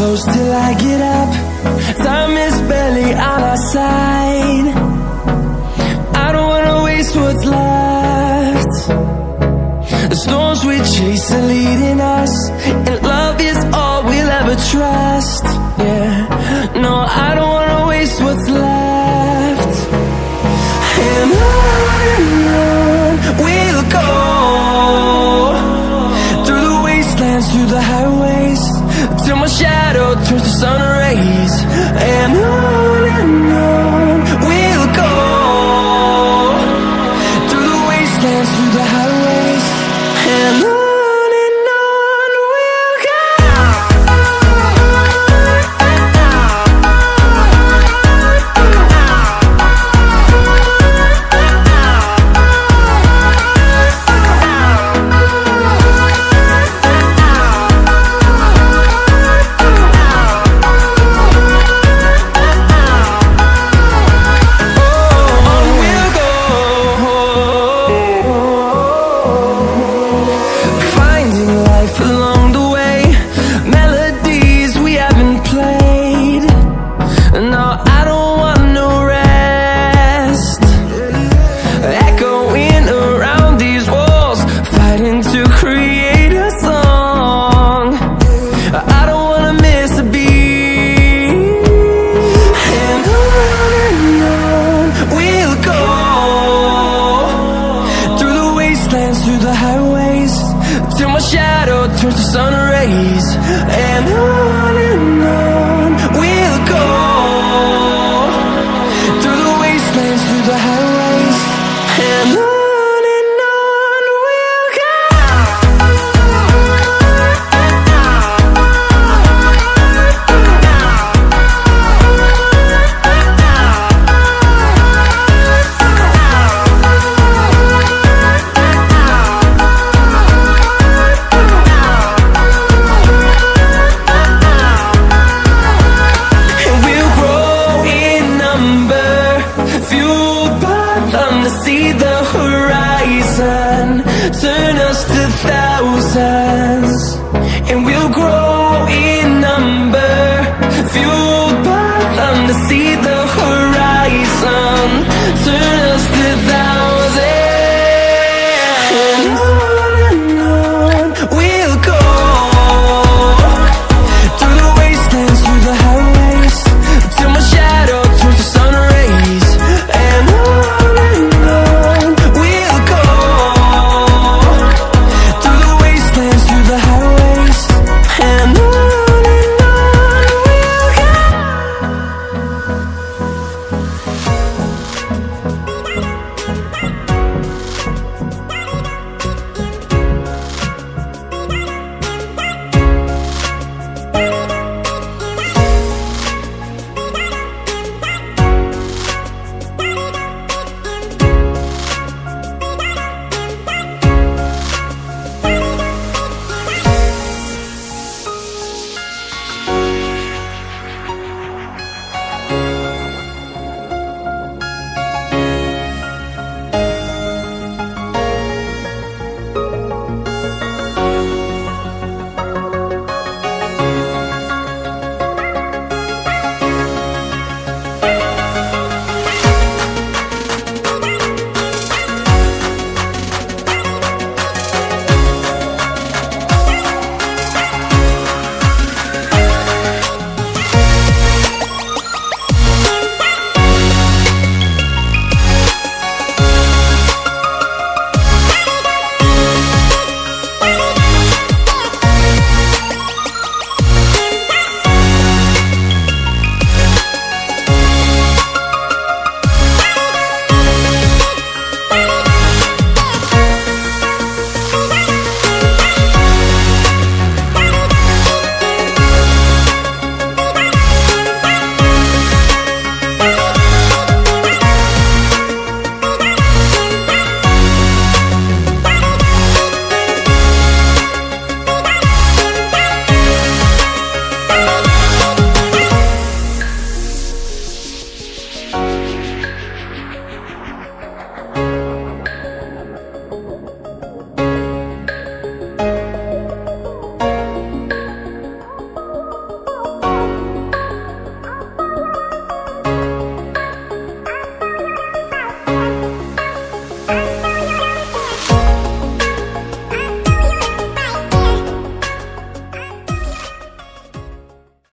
close till I get up. Time is barely on our side. I don't wanna waste what's left. The storms we chase are leading us, and love is all we'll ever trust. Yeah, no, I don't wanna waste what's left. And on we'll go, through the wastelands, through the highways, till my shadow turns to sun rays. And on we'll go, through the wastelands, through the highways, and on we'll go. Turns to sun rays, and on we'll go, through the wastelands, through the highways, and on we'll go. See the horizon, turn us to thousands, and we'll grow in number, fueled by them to see the